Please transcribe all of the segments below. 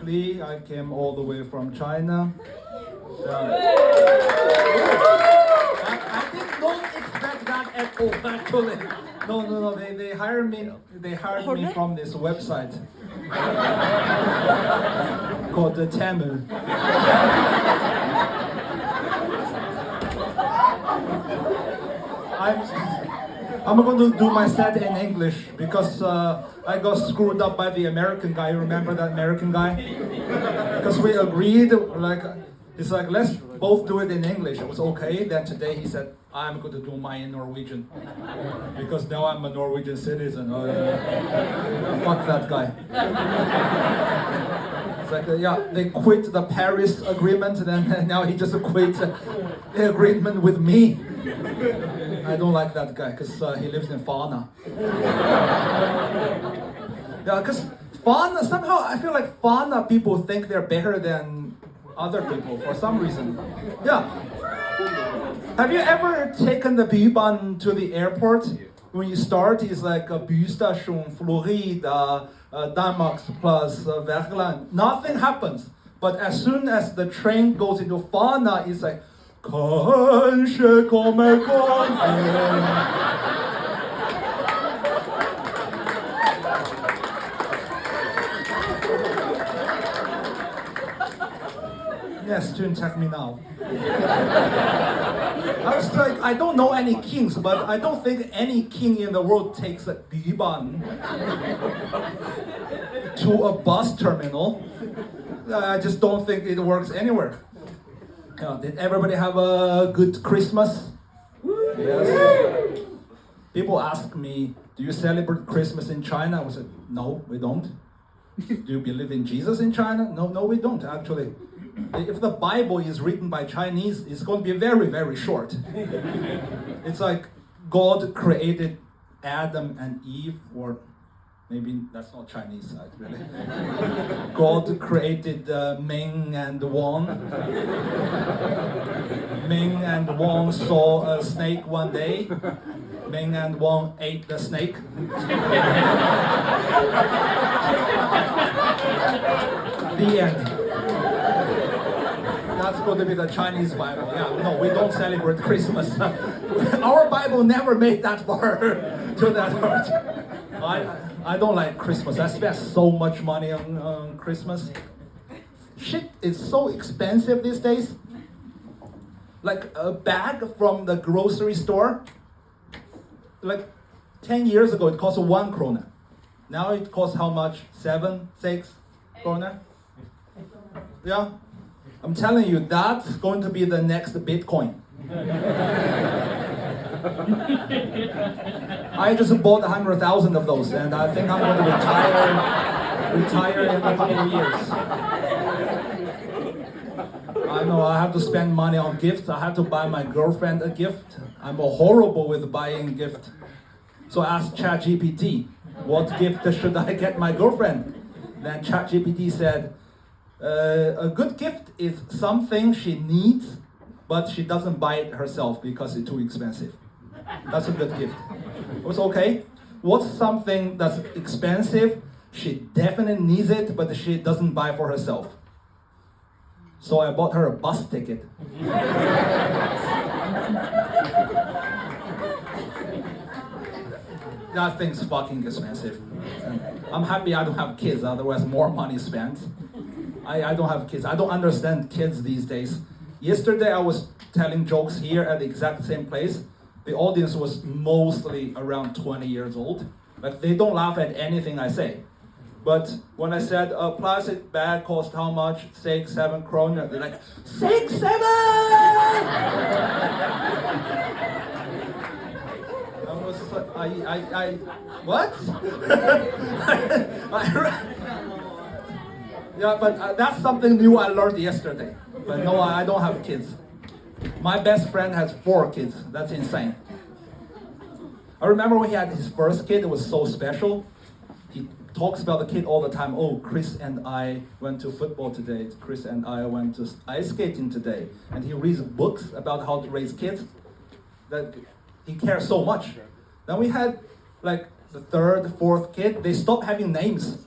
Lee. I came all the way from China. I did not expect that at all, actually. No. They hired me. They hired me from this website called the Tamil. I'm going to do my set in English because I got screwed up by the American guy. You remember that American guy? Because we agreed, it's like, let's both do it in English. It was okay. Then today he said, I'm going to do mine in Norwegian. Because now I'm a Norwegian citizen. Fuck that guy. It's like, they quit the Paris Agreement, and then now he just quit the agreement with me. I don't like that guy because he lives in Fana. Because Fana, somehow I feel like Fana people think they're better than other people for some reason. Yeah. Have you ever taken the Bybanen to the airport? When you start, it's like a Bystation, Florida, Danmarksplads, Wergeland. Nothing happens. But as soon as the train goes into Fana, it's like, Kanskje kommer kongen. Yes, don't take me now. I was like, I don't know any kings, but I don't think any king in the world takes a Bybanen to a bus terminal. I just don't think it works anywhere. Did everybody have a good Christmas? Yes. People ask me, do you celebrate Christmas in China? I said, no, we don't. Do you believe in Jesus in China? No, we don't, actually. If the Bible is written by Chinese, it's going to be very, very short. It's like God created Adam and Eve, or maybe that's not Chinese, really. God created Ming and Wang. Ming and Wang saw a snake one day. Ming and Wang ate the snake. The end. That's going to be the Chinese Bible. Yeah, no, we don't celebrate Christmas. Our Bible never made that far to that part. I don't like Christmas. I spend so much money on Christmas. Shit is so expensive these days. Like a bag from the grocery store, like 10 years ago it cost 1 krona. Now it costs how much? 7, 6 krona? Yeah. I'm telling you, that's going to be the next Bitcoin. I just bought 100,000 of those, and I think I'm going to retire in a couple of years. I know I have to spend money on gifts. I have to buy my girlfriend a gift. I'm horrible with buying gifts. So I asked ChatGPT, what gift should I get my girlfriend? Then ChatGPT said, a good gift is something she needs, but she doesn't buy it herself because it's too expensive. That's a good gift. It was okay. What's something that's expensive? She definitely needs it, but she doesn't buy for herself. So I bought her a bus ticket. That thing's fucking expensive. I'm happy I don't have kids, otherwise more money spent. I don't have kids. I don't understand kids these days. Yesterday I was telling jokes here at the exact same place. The audience was mostly around 20 years old. Like they don't laugh at anything I say. But when I said a plastic bag cost how much? 6, 7 kroner. They're like, 6, 7! I was like, what? Yeah, but that's something new I learned yesterday. But no, I don't have kids. My best friend has 4 kids. That's insane. I remember when he had his first kid, it was so special. He talks about the kid all the time. Oh, Chris and I went to football today. Chris and I went to ice skating today. And he reads books about how to raise kids. That he cares so much. Then we had like the 3rd, 4th kid. They stopped having names.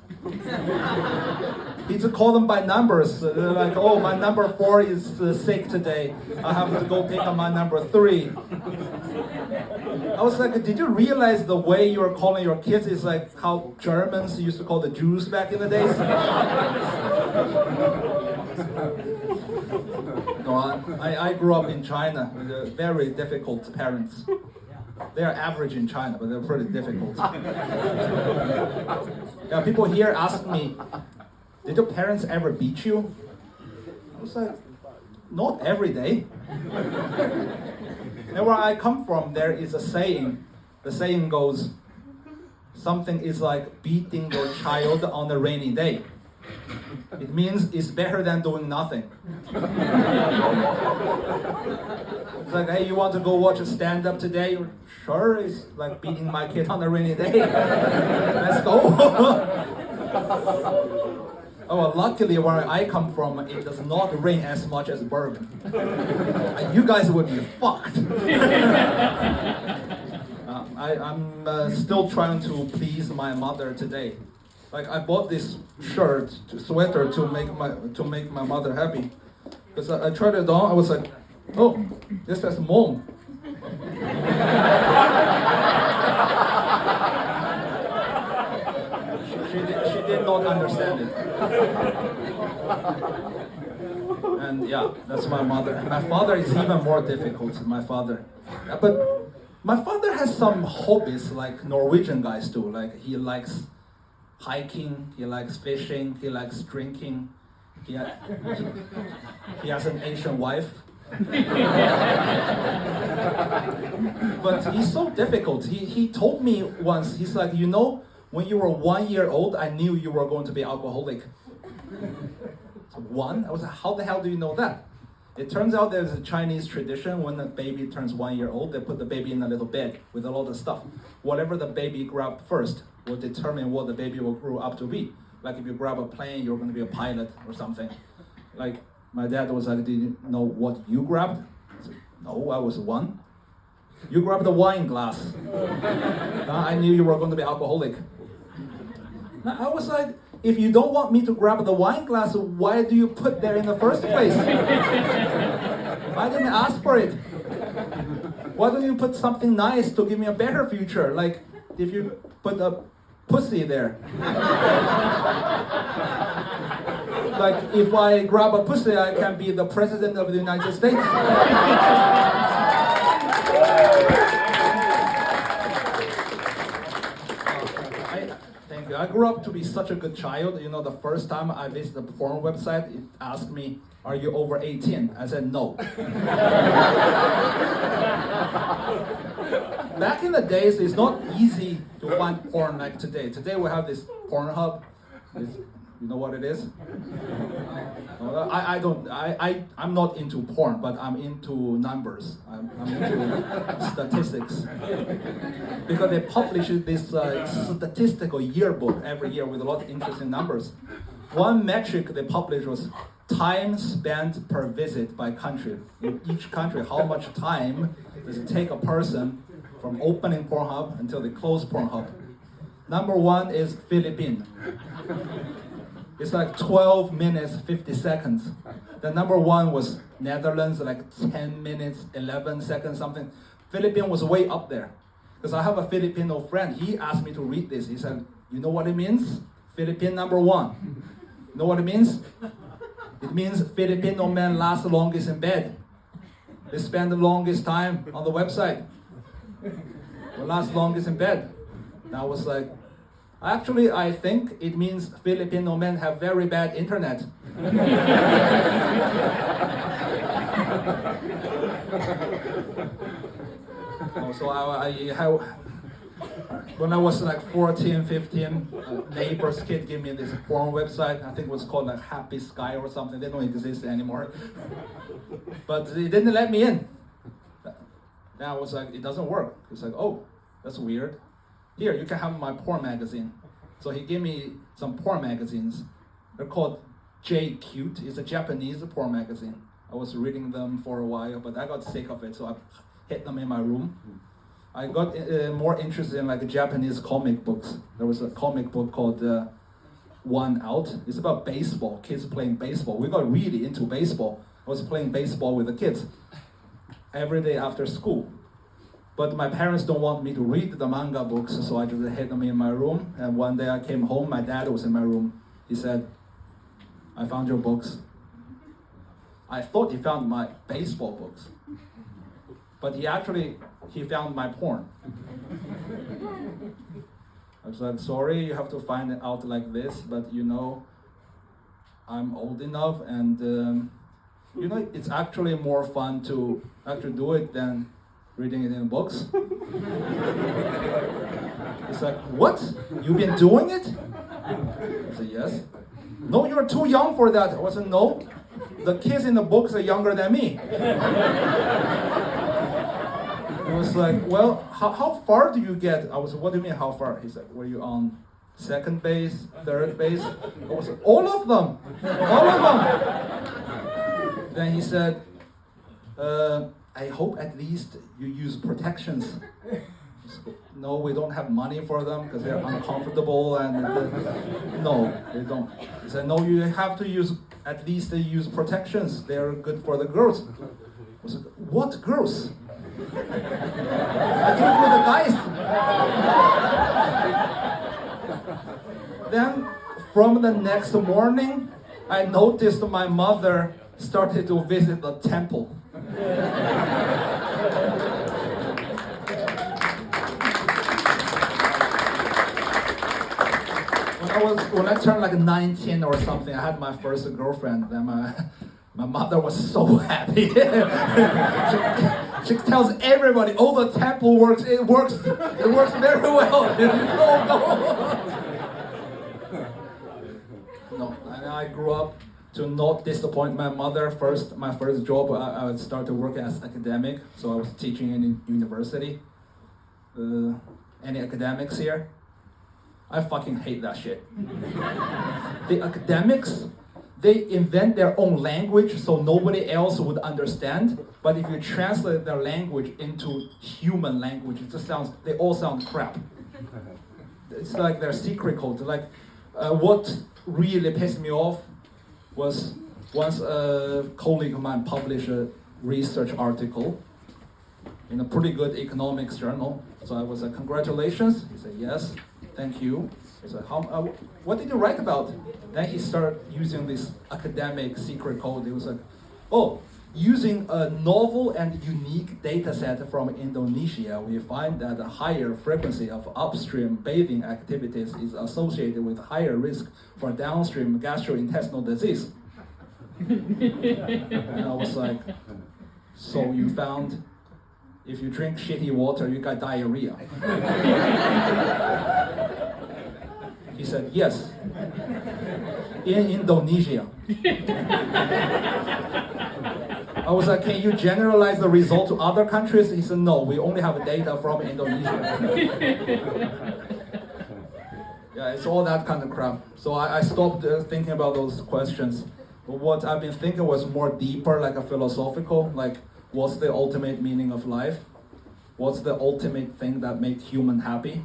He just called them by numbers. They're like, oh, my number 4 is sick today. I have to go pick up my number 3. I was like, did you realize the way you are calling your kids is like how Germans used to call the Jews back in the days? No, I grew up in China with very difficult parents. They are average in China, but they're pretty difficult. Yeah, people here ask me, did your parents ever beat you? I was like, not every day. And where I come from, there is a saying. The saying goes, something is like beating your child on a rainy day. It means it's better than doing nothing. It's like, hey, you want to go watch a stand-up today? Sure, it's like beating my kid on a rainy day. Let's go. Oh, well, luckily where I come from, it does not rain as much as Bergen. You guys would be fucked. I'm still trying to please my mother today. Like I bought this sweater to make my mother happy. Because I tried it on, I was like, oh, this says mom. She did not understand it. And yeah, that's my mother. My father is even more difficult, my father. But my father has some hobbies like Norwegian guys do. Like he likes hiking, he likes fishing, he likes drinking. He has an Asian wife. But he's so difficult. He told me once, he's like, you know, when you were 1 year old, I knew you were going to be alcoholic. So 1? I was like, how the hell do you know that? It turns out there's a Chinese tradition when a baby turns 1 year old, they put the baby in a little bed with a lot of stuff. Whatever the baby grabs first will determine what the baby will grow up to be. Like if you grab a plane, you're going to be a pilot or something. Like my dad was like, did you know what you grabbed? I said, no, I was 1. You grabbed the wine glass. I knew you were going to be alcoholic. I was like, if you don't want me to grab the wine glass, why do you put there in the first place? I didn't ask for it. Why don't you put something nice to give me a better future? Like if you put a pussy there. Like if I grab a pussy, I can be the president of the United States. Thank you. I grew up to be such a good child. You know, the first time I visited a porn website, it asked me, are you over 18? I said no. Back in the days, it's not easy to find porn like today. Today we have this Pornhub. You know what it is? I'm not into porn, but I'm into numbers. I'm into statistics. Because they publish this statistical yearbook every year with a lot of interesting numbers. One metric they published was time spent per visit by country. In each country, how much time does it take a person from opening Pornhub until they close Pornhub? Number 1 is Philippines. It's like 12 minutes, 50 seconds. The number 1 was Netherlands, like 10 minutes, 11 seconds, something. Philippines was way up there. Because I have a Filipino friend, he asked me to read this. He said, you know what it means? Philippine number 1. You know what it means? It means Filipino men last the longest in bed. They spend the longest time on the website. They last longest in bed. And I was like, actually, I think it means Filipino men have very bad internet. So when I was like 14, 15, a neighbor's kid gave me this porn website. I think it was called like Happy Sky or something. They don't exist anymore. But they didn't let me in. Then I was like, it doesn't work. It's like, oh, that's weird. Here, you can have my porn magazine. So he gave me some porn magazines. They're called J Cute. It's a Japanese porn magazine. I was reading them for a while, but I got sick of it, so I hid them in my room. I got more interested in like Japanese comic books. There was a comic book called one out. It's about baseball, kids playing baseball. We got really into baseball. I was playing baseball with the kids every day after school. But my parents don't want me to read the manga books, so I just hid them in my room. And one day I came home, my dad was in my room. He said, I found your books. I thought he found my baseball books. But he found my porn. I was like, sorry, you have to find it out like this, but you know, I'm old enough and you know, it's actually more fun to actually do it than reading it in books. It's like, what? You've been doing it? I said, yes. No, you're too young for that. I said, no. The kids in the books are younger than me. I was like, well, how far do you get? I was, what do you mean, how far? He said, were you on second base, third base? I was like, all of them. All of them. Then he said, I hope at least you use protections. No, we don't have money for them because they're uncomfortable and no, they don't. He said, no, you have to use, at least they use protections. They're good for the girls. I was like, what girls? I think with the guys. Then from the next morning, I noticed my mother started to visit the temple. When I turned like 19 or something, I had my first girlfriend. Then my mother was so happy. she tells everybody, "Oh, the temple works. It works very well." No, and I grew up to not disappoint my mother. My first job, I started working as academic, so I was teaching in university. Any academics here? I fucking hate that shit. The academics, they invent their own language so nobody else would understand. But if you translate their language into human language, they all sound crap. It's like their secret code. Like, what really pissed me off was once a colleague of mine published a research article in a pretty good economics journal. So I was like, congratulations. He said, yes, thank you. He said, what did you write about? Then he started using this academic secret code. He was like, oh, using a novel and unique data set from Indonesia, we find that a higher frequency of upstream bathing activities is associated with higher risk for downstream gastrointestinal disease. And I was like, so you found if you drink shitty water, you got diarrhea. He said, yes, in Indonesia. I was like, can you generalize the result to other countries? He said, no, we only have data from Indonesia. Yeah, it's all that kind of crap. So I stopped thinking about those questions. But what I've been thinking was more deeper, like a philosophical, like, what's the ultimate meaning of life? What's the ultimate thing that makes human happy?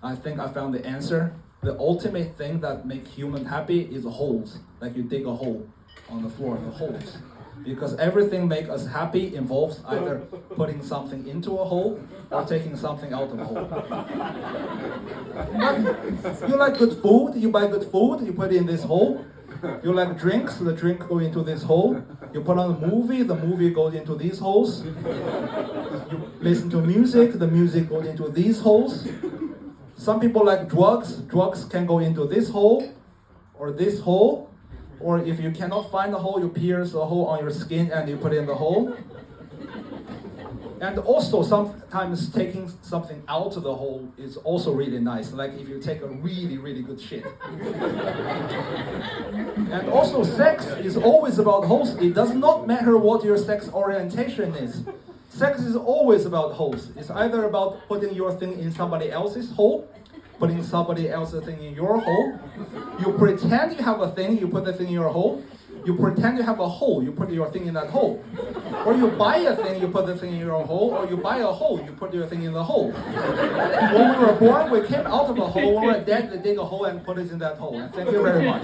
I think I found the answer. The ultimate thing that makes human happy is holes. Like you dig a hole on the floor, the holes. Because everything makes us happy involves either putting something into a hole or taking something out of a hole. You like good food, you buy good food, you put it in this hole. You like drinks, the drink goes into this hole. You put on a movie, the movie goes into these holes. You listen to music, the music goes into these holes. Some people like drugs, drugs can go into this hole, or this hole. Or if you cannot find the hole, you pierce a hole on your skin and you put it in the hole. And also sometimes taking something out of the hole is also really nice. Like if you take a really, really good shit. And also sex is always about holes. It does not matter what your sex orientation is. Sex is always about holes. It's either about putting your thing in somebody else's hole, putting somebody else's thing in your hole. You pretend you have a thing, you put the thing in your hole. You pretend you have a hole, you put your thing in that hole. Or you buy a thing, you put the thing in your hole, or you buy a hole, you put your thing in the hole. When we were born, we came out of a hole. When we were dead, they dig a hole and put it in that hole. And thank you very much.